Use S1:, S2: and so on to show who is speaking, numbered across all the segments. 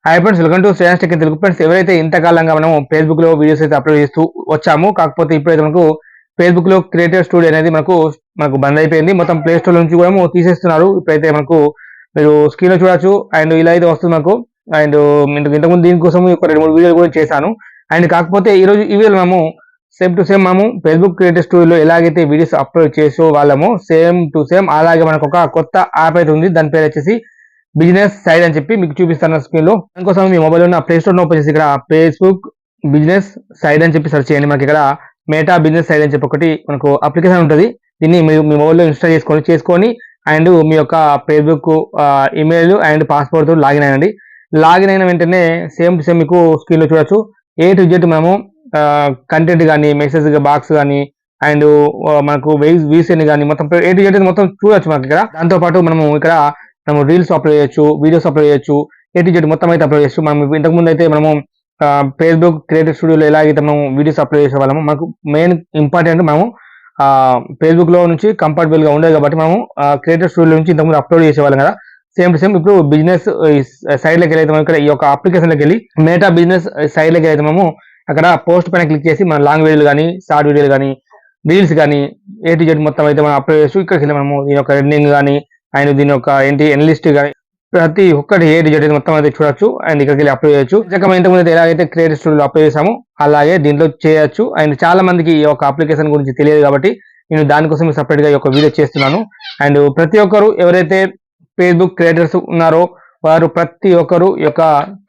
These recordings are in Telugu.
S1: Hi friends, welcome to Shreyans tech in Telugu. Friends, ఎవరైతే ఇంతకాలంగా మనం ఫేస్బుక్ లో వీడియోస్ అయితే అప్లోడ్ చేస్తూ వచ్చాము, కాకపోతే ఇప్పుడైతే మనకు ఫేస్బుక్ లో క్రియేటర్ స్టూడియో అనేది మనకు మనకు బంద్ అయిపోయింది. మొత్తం ప్లే స్టోర్ నుంచి కూడా తీసేస్తున్నారు. ఇప్పుడైతే మనకు మీరు స్క్రీన్ లో చూడొచ్చు. అండ్ ఇలా అయితే వస్తుంది మనకు. అండ్ ఇంతకుముందు దీనికోసం ఒక 2-3 వీడియోలు కూడా చేశాను. అండ్ కాకపోతే ఈరోజు ఈ వీడియోలో మనము సేమ్ టు సేమ్ మనము ఫేస్బుక్ క్రియేటర్ స్టూడియోలో ఎలాగైతే వీడియోస్ అప్లోడ్ చేసే వాళ్ళము సేమ్ టు సేమ్ అలాగే మనకు ఒక కొత్త యాప్ అయితే ఉంది. దాని పేరు వచ్చేసి బిజినెస్ సైడ్ అని చెప్పి మీకు చూపిస్తాను స్క్రీన్ లో. దానికోసం మీ మొబైల్ ఉన్న ప్లే స్టోర్ ఓపెన్ చేసి ఇక్కడ ఫేస్బుక్ బిజినెస్ సైడ్ అని చెప్పి సెర్చ్ చేయండి. మనకి ఇక్కడ మేటా బిజినెస్ సైడ్ అని చెప్పి ఒకటి మనకు అప్లికేషన్ ఉంటుంది. దీన్ని మీరు మీ మొబైల్లో ఇన్స్టాల్ చేసుకొని అండ్ మీ యొక్క Facebook email and password login అయ్యండి. లాగిన్ అయిన వెంటనే సేమ్ టు సేమ్ మీకు స్క్రీన్ లో చూడొచ్చు. A to Z మనము కంటెంట్ కానీ, మెసేజ్ బాక్స్ కానీ, అండ్ మనకు వీసీని కానీ మొత్తం A to Z మొత్తం చూడొచ్చు మనకి ఇక్కడ. దాంతోపాటు మనము రీల్స్ అప్లోడ్ చేయొచ్చు, వీడియోస్ అప్లోడ్ చేయొచ్చు, A to Z మొత్తం అయితే అప్లోడ్ చేయొచ్చు. మనం ఇంతకుముందు అయితే మనము ఫేస్బుక్ క్రియేటర్ స్టూడియోలో ఎలాగైతే మనం వీడియోస్ అప్లోడ్ చేసే వాళ్ళము, మనకు మెయిన్ ఇంపార్టెంట్ మనము ఫేస్బుక్ లో నుంచి కంఫర్టబుల్ గా ఉండేది కాబట్టి మనము క్రియేటర్ స్టూడియో నుంచి ఇంతకుముందు అప్లోడ్ చేసేవాళ్ళం కదా. సేమ్ టు సేమ్ ఇప్పుడు బిజినెస్ సైడ్ లోకి వెళ్ళి ఇక్కడ ఈ యొక్క అప్లికేషన్ లోకి వెళ్ళి మేటా బిజినెస్ సైడ్ లోకి అయితే మనము అక్కడ పోస్ట్ పైన క్లిక్ చేసి మన లాంగ్ వీడియోలు కానీ, షార్ట్ వీడియోలు కానీ, రీల్స్ కానీ A to Z మొత్తం అయితే మనం అప్లోడ్ చేస్తూ ఇక్కడికి వెళ్ళి మనము దీని యొక్క రన్నింగ్ కానీ అండ్ దీని యొక్క ఎనలిస్ట్ కానీ ప్రతి ఒక్కటి A to Z మొత్తం అయితే చూడొచ్చు. అండ్ ఇక్కడికి వెళ్ళి అప్లోడ్ చేయొచ్చు. మనం ఇంతకుముందు అయితే ఎలాగైతే క్రియేటర్ స్టూడియోలో అప్లోడ్ చేసామో అలాగే దీంట్లో చేయొచ్చు. అండ్ చాలా మందికి ఈ యొక్క అప్లికేషన్ గురించి తెలియదు కాబట్టి నేను దానికోసం సపరేట్ గా ఈ యొక్క వీడియో చేస్తున్నాను. అండ్ ప్రతి ఒక్కరు ఎవరైతే ఫేస్బుక్ క్రియేటర్స్ ఉన్నారో వారు ప్రతి ఒక్కరు ఈ యొక్క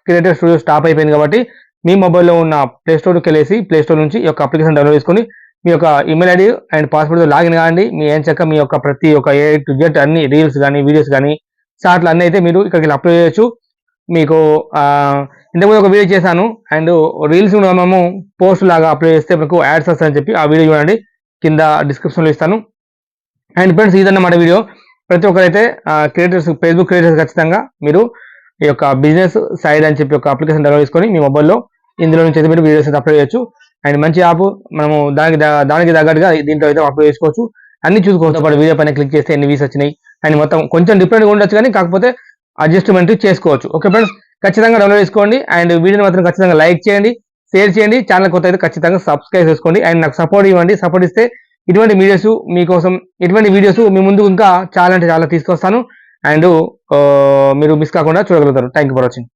S1: క్రియేటర్ స్టూడియో స్టాప్ అయిపోయింది కాబట్టి మీ మొబైల్లో ఉన్న ప్లే స్టోర్కి వెళ్ళేసి ప్లే స్టోర్ నుంచి ఈ యొక్క అప్లికేషన్ డౌన్లోడ్ చేసుకొని మీ యొక్క email ID and password login కాండి. మీ ఏం చక్క మీ యొక్క ప్రతి ఒక్క A to Z అన్ని రీల్స్ కానీ, వీడియోస్ కానీ, షార్ట్లు అన్నీ అయితే మీరు ఇక్కడికి అప్లోడ్ చేయొచ్చు. మీకు ఇంతకుముందు ఒక వీడియో చేశాను. అండ్ రీల్స్ మనము పోస్ట్ లాగా అప్లోడ్ చేస్తే మీకు యాడ్స్ వస్తాయని చెప్పి ఆ వీడియో చూడండి, కింద డిస్క్రిప్షన్లో ఇస్తాను. అండ్ ఫ్రెండ్స్, ఇదన్నమాట వీడియో. ప్రతి ఒక్కరైతే క్రియేటర్స్ ఫేస్బుక్ క్రియేటర్స్ ఖచ్చితంగా మీరు ఈ యొక్క బిజినెస్ సైడ్ అని చెప్పి ఒక అప్లికేషన్ డౌన్లోడ్ చేసుకొని మీ మొబైల్లో ఇందులో నుంచి అయితే మీరు వీడియోస్ అయితే అప్లోడ్ చేయొచ్చు. అండ్ మంచి యాప్, మనము దానికి తగ్గట్టుగా దీంట్లో అయితే అప్లోడ్ చేసుకోవచ్చు. అన్ని చూసుకోవచ్చు. పాటు వీడియో పైన క్లిక్ చేస్తే ఎన్ని వ్యూస్ వచ్చినాయి అండ్ మొత్తం కొంచెం డిఫరెంట్గా ఉండొచ్చు కానీ కాకపోతే అడ్జస్ట్మెంట్ చేసుకోవచ్చు. ఓకే ఫ్రెండ్స్, ఖచ్చితంగా డౌన్లోడ్ చేసుకోండి. అండ్ వీడియోని మాత్రం ఖచ్చితంగా లైక్ చేయండి, షేర్ చేయండి. ఛానల్ కొత్త అయితే ఖచ్చితంగా సబ్స్క్రైబ్ చేసుకోండి. అండ్ నాకు సపోర్ట్ ఇవ్వండి. సపోర్ట్ ఇస్తే ఇటువంటి వీడియోస్ మీకోసం, ఇటువంటి వీడియోస్ మీ ముందుకు ఇంకా చాలా అంటే చాలా తీసుకొస్తాను. అండ్ మీరు మిస్ కాకుండా చూడగలుగుతారు. Thank you for watching.